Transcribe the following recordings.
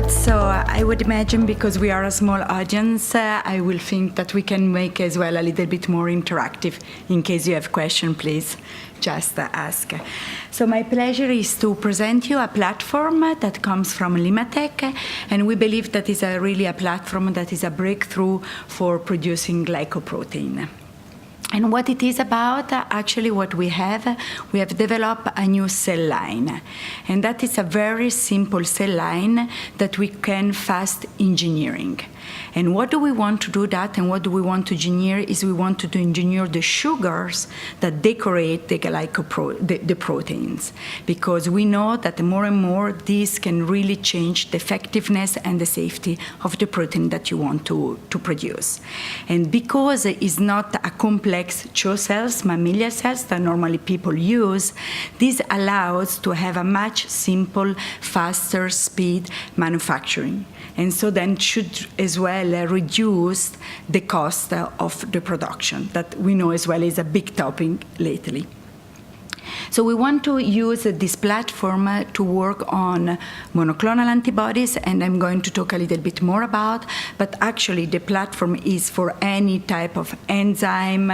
So I would imagine, because we are a small audience, I will think that we can make as well a little bit more interactive. In case you have questions, please just ask. So my pleasure is to present you a platform that comes from Limmatech, and we believe that is really a platform that is a breakthrough for producing glycoprotein. And what it is about, actually what we have developed a new cell line. And that is a very simple cell line that we can fast engineering. And what do we want to do that, and what do we want to engineer is we want to engineer the sugars that decorate the proteins. Because we know that more and more this can really change the effectiveness and the safety of the protein that you want to produce. And because it's not a complex CHO cells, mammalian cells that normally people use, this allows to have a much simple, faster speed manufacturing. And so then should as well reduce the cost of the production that we know as well is a big topic lately. So we want to use this platform to work on monoclonal antibodies, and I'm going to talk a little bit more about, but actually the platform is for any type of enzyme,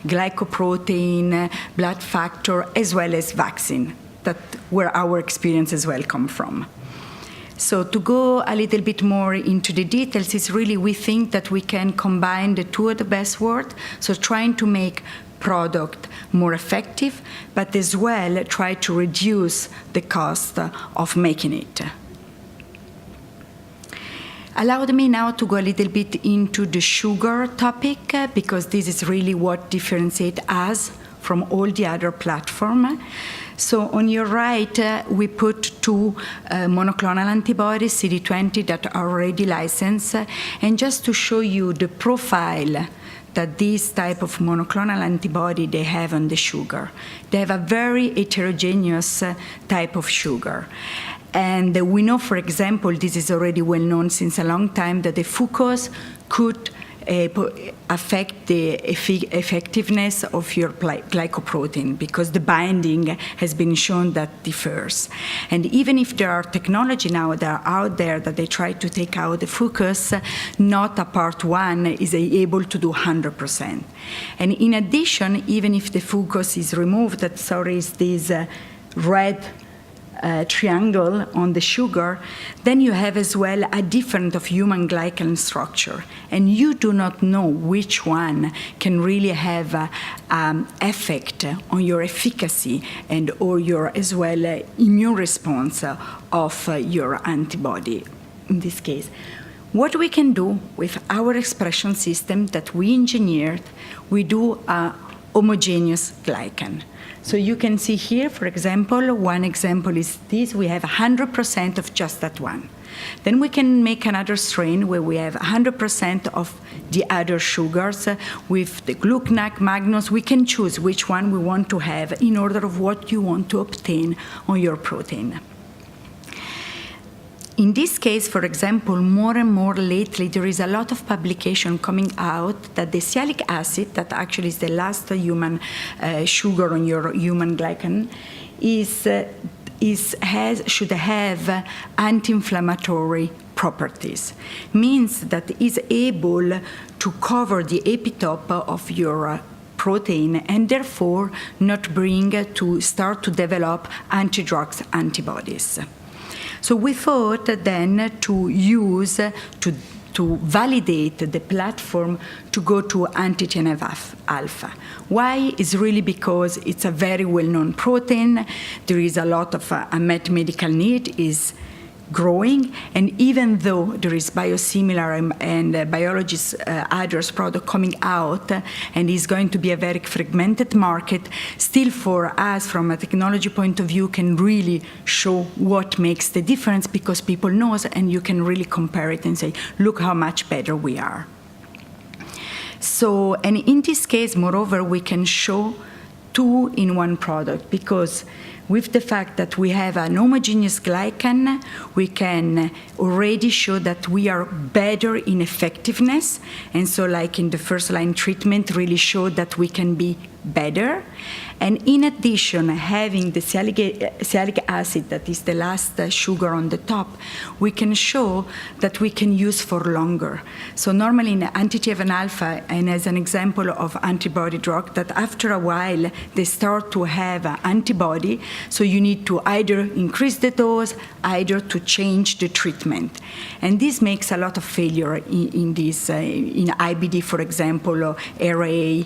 glycoprotein, blood factor, as well as vaccine, that where our experience as well come from. So to go a little bit more into the details is really we think that we can combine the two of the best words, so trying to make product more effective, but as well try to reduce the cost of making it. Allowed me now to go a little bit into the sugar topic, because this is really what differentiates us from all the other platforms. So on your right, we put two monoclonal antibodies, CD20, that are already licensed. And just to show you the profile that this type of monoclonal antibody they have on the sugar. They have a very heterogeneous type of sugar. And we know, for example, this is already well known since a long time, that the fucose could affect the effectiveness of your glycoprotein, because the binding has been shown that differs. And even if there are technology now that are out there that they try to take out the fucose, not a part one is able to do 100%. And in addition, even if the fucose is removed, that is this red triangle on the sugar, then you have as well a different of human glycan structure. And you do not know which one can really have effect on your efficacy and or your as well immune response of your antibody in this case. What we can do with our expression system that we engineered, we do a homogeneous glycan. So you can see here, for example, one example is this. We have 100% of just that one. Then we can make another strain where we have 100% of the other sugars with the glucanac, mannose. We can choose which one we want to have in order of what you want to obtain on your protein. In this case, for example, more and more lately, there is a lot of publication coming out that the sialic acid, that actually is the last human sugar on your human glycan, should have anti-inflammatory properties. Means that it is able to cover the epitope of your protein and therefore not bring to start to develop anti-drugs antibodies. So we thought then to use, to validate the platform to go to Anti-TNFa. Why? It's really because it's a very well-known protein. There is a lot of unmet medical need is growing, and even though there is biosimilar and biologics others product coming out, and is going to be a very fragmented market, still for us, from a technology point of view, can really show what makes the difference, because people know, and you can really compare it and say, look how much better we are. So, and in this case, moreover, we can show two in one product, because with the fact that we have an homogeneous glycan, we can already show that we are better in effectiveness. And so like in the first line treatment, really show that we can be better. And in addition, having the sialic acid, that is the last sugar on the top, we can show that we can use for longer. So normally in anti-TNFa, and as an example of antibody drug, that after a while they start to have an antibody, so you need to either increase the dose, either to change the treatment. And this makes a lot of failure in this, in IBD, for example, or RA.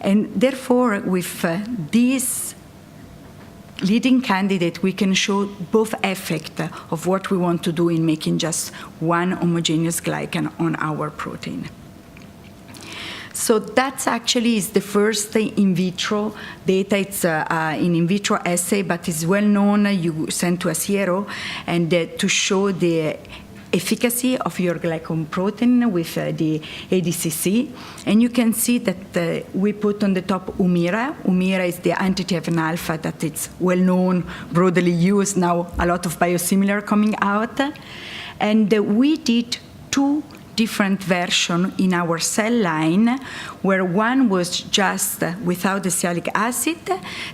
And therefore, with this leading candidate, we can show both effect of what we want to do in making just one homogeneous glycan on our protein. So that's actually is the first in vitro data. It's an in vitro assay, but it's well known. You send to a CRO, and to show the efficacy of your glycan protein with the ADCC. And you can see that we put on the top Humira. Humira is the anti-TNFa that it's well known, broadly used, now a lot of biosimilar coming out. And we did two different version in our cell line, where one was just without the sialic acid,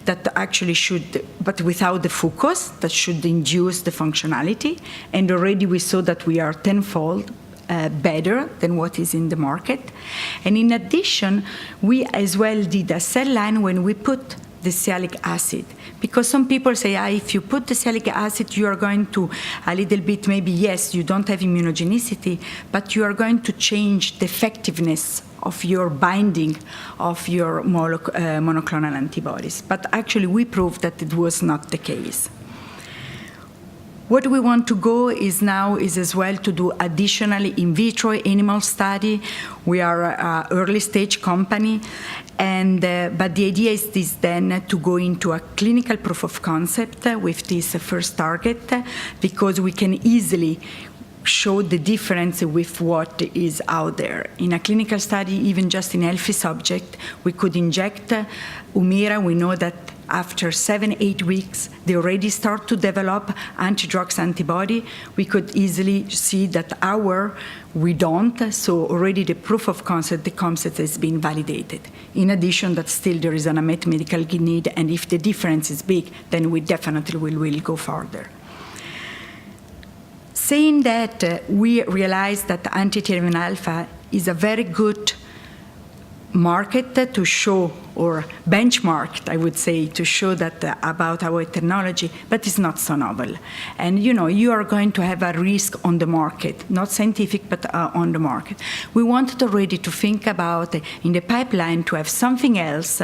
that actually should, but without the fucose, that should induce the functionality. And already we saw that we are tenfold better than what is in the market. And in addition, we as well did a cell line when we put the sialic acid, because some people say, if you put the sialic acid, you are going to a little bit, maybe yes, you don't have immunogenicity, but you are going to change the effectiveness of your binding of your monoclonal antibodies. But actually, we proved that it was not the case. What we want to go is now is as well to do additionally in vitro animal study. We are an early stage company, and but the idea is this then to go into a clinical proof of concept with this first target, because we can easily show the difference with what is out there. In a clinical study, even just in healthy subject, we could inject Humira. We know that after 7-8 weeks, they already start to develop anti-drugs antibody. We could easily see that we don't, so already the proof of concept, the concept has been validated. In addition, that still there is an unmet medical need, and if the difference is big, then we definitely will go further. Saying that, we realize that anti-TNFa is a very good market to show, or benchmarked, I would say, to show that about our technology, but it's not so novel. And you are going to have a risk on the market, not scientific, but on the market. We wanted already to think about in the pipeline to have something else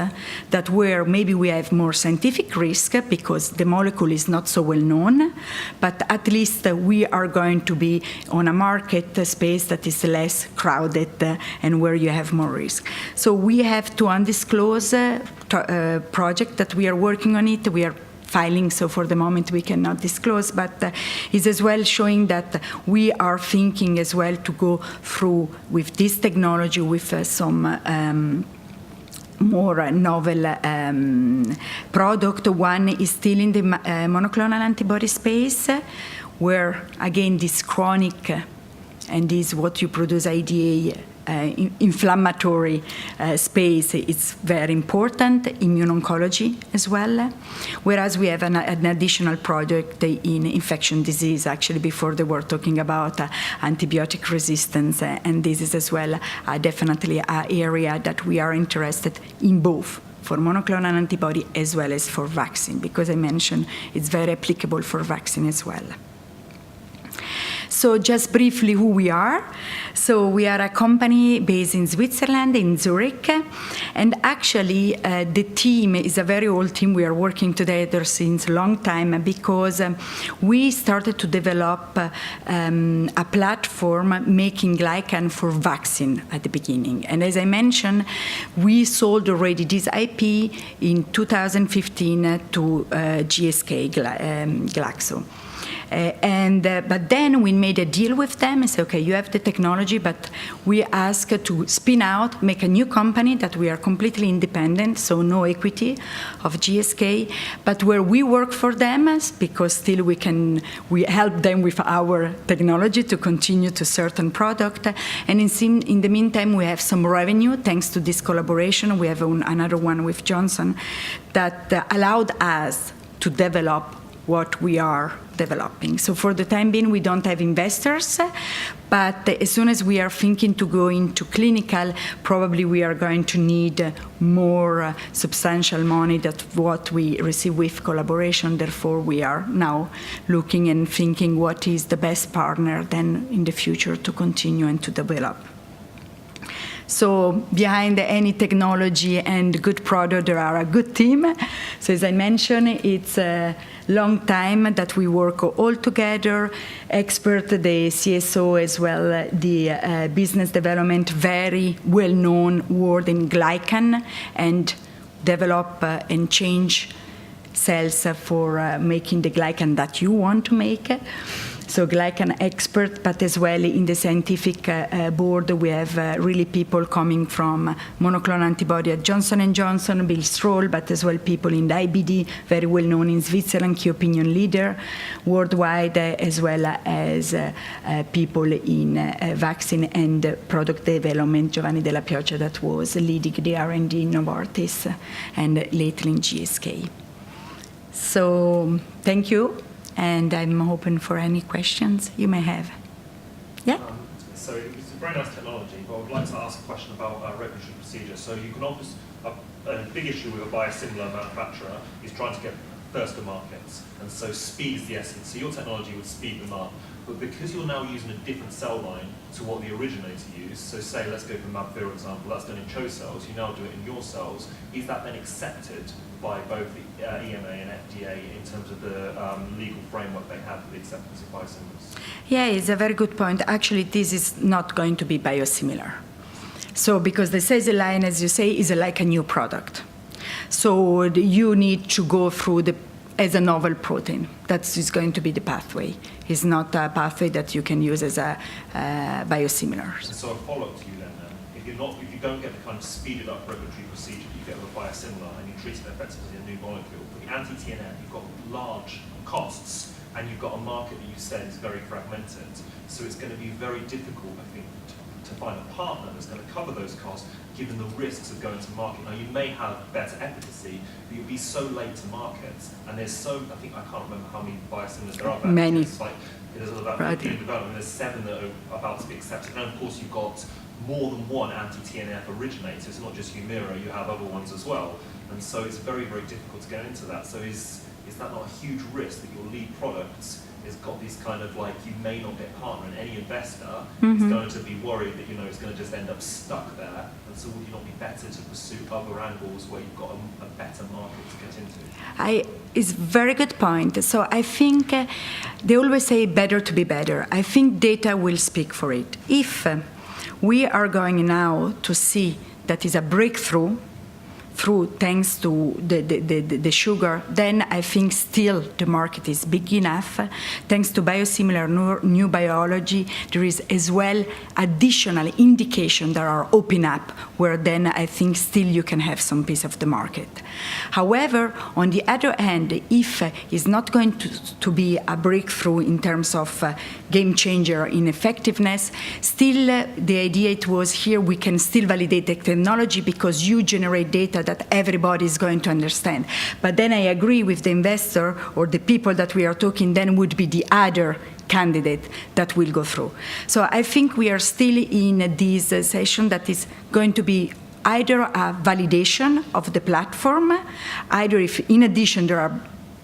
that where maybe we have more scientific risk because the molecule is not so well known, but at least we are going to be on a market space that is less crowded and where you have more risk. So we have to undisclose project that we are working on it. We are filing, so for the moment we cannot disclose, but is as well showing that we are thinking as well to go through with this technology with some more novel product. One is still in the monoclonal antibody space, where again this chronic and is what you produce IDA inflammatory space is very important, immuno-oncology as well, whereas we have an additional project in infection disease. Actually, before they were talking about antibiotic resistance, and this is as well definitely an area that we are interested in both, for monoclonal antibody as well as for vaccine, because I mentioned it's very applicable for vaccine as well. So just briefly who we are. So we are a company based in Switzerland, in Zurich, and actually the team is a very old team. We are working together since a long time because we started to develop a platform making glycan for vaccine at the beginning. And as I mentioned, we sold already this IP in 2015 to GSK, Glaxo. But then we made a deal with them and said, okay, you have the technology, but we ask to spin out, make a new company that we are completely independent, so no equity of GSK, but where we work for them, because still we help them with our technology to continue to certain product. And in the meantime, we have some revenue thanks to this collaboration. We have another one with Johnson that allowed us to develop what we are developing. So for the time being, we don't have investors, but as soon as we are thinking to go into clinical, probably we are going to need more substantial money than what we receive with collaboration. Therefore, we are now looking and thinking what is the best partner then in the future to continue and to develop. So behind any technology and good product, there are a good team. So as I mentioned, it's a long time that we work all together, expert, the CSO as well, the business development, very well-known word in Glycan, and develop and change cells for making the Glycan that you want to make. So Glycan expert, but as well in the scientific board, we have really people coming from monoclonal antibody at Johnson & Johnson, Bill Stroll, but as well people in the IBD, very well known in Switzerland, key opinion leader worldwide, as well as people in vaccine and product development, Giovanni Della Pioggia, that was leading the R&D in Novartis and lately in GSK. So thank you. And I'm open for any questions you may have. Yeah? So it's a very nice technology, but I would like to ask a question about regulatory procedure. So you can obviously, a big issue with a biosimilar manufacturer is trying to get first to markets. And so speed is the essence. So your technology would speed them up. But because you're now using a different cell line to what the originator used, so say, let's go for Mabvir example, that's done in CHO cells, you now do it in your cells, is that then accepted by both the EMA and FDA in terms of the legal framework they have for the acceptance of biosimilars? Yeah, it's a very good point. Actually, this is not going to be biosimilar. So because the cell line, as you say, is like a new product. So you need to go through as a novel protein. That is going to be the pathway. It's not a pathway that you can use as a biosimilar. So a follow-up to you then, if you don't get the kind of speeded up regulatory procedure that you get with a biosimilar and you treat it effectively as a new molecule, for the anti-TNF, you've got large costs and you've got a market that you said is very fragmented. So it's going to be very difficult, I think, to find a partner that's going to cover those costs, given the risks of going to market. Now, you may have better efficacy, but you'll be so late to market. And there's I can't remember how many biosimilars there are. Many. It's like, there's about 15 in development. There's 7 that are about to be accepted. And of course, you've got more than one anti-TNF originator. It's not just Humira, you have other ones as well. And so it's very, very difficult to get into that. So is that not a huge risk that your lead products has got these kind of like, you may not get a partner, and any investor is going to be worried that, it's going to just end up stuck there. And so would you not be better to pursue other angles where you've got a better market to get into? It's a very good point. So I think they always say better to be better. I think data will speak for it. If we are going now to see that is a breakthrough thanks to the sugar, then I think still the market is big enough. Thanks to biosimilar new biology, there is as well additional indication that are open up, where then I think still you can have some piece of the market. However, on the other hand, if it's not going to be a breakthrough in terms of game changer in effectiveness, still the idea it was here we can still validate the technology because you generate data that everybody is going to understand. But then I agree with the investor or the people that we are talking, then would be the other candidate that will go through. So I think we are still in this session that is going to be either a validation of the platform, either if in addition there are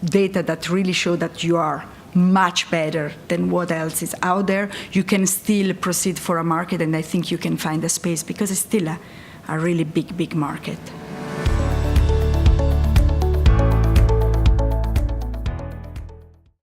data that really show that you are much better than what else is out there, you can still proceed for a market, and I think you can find a space because it's still a really big, big market.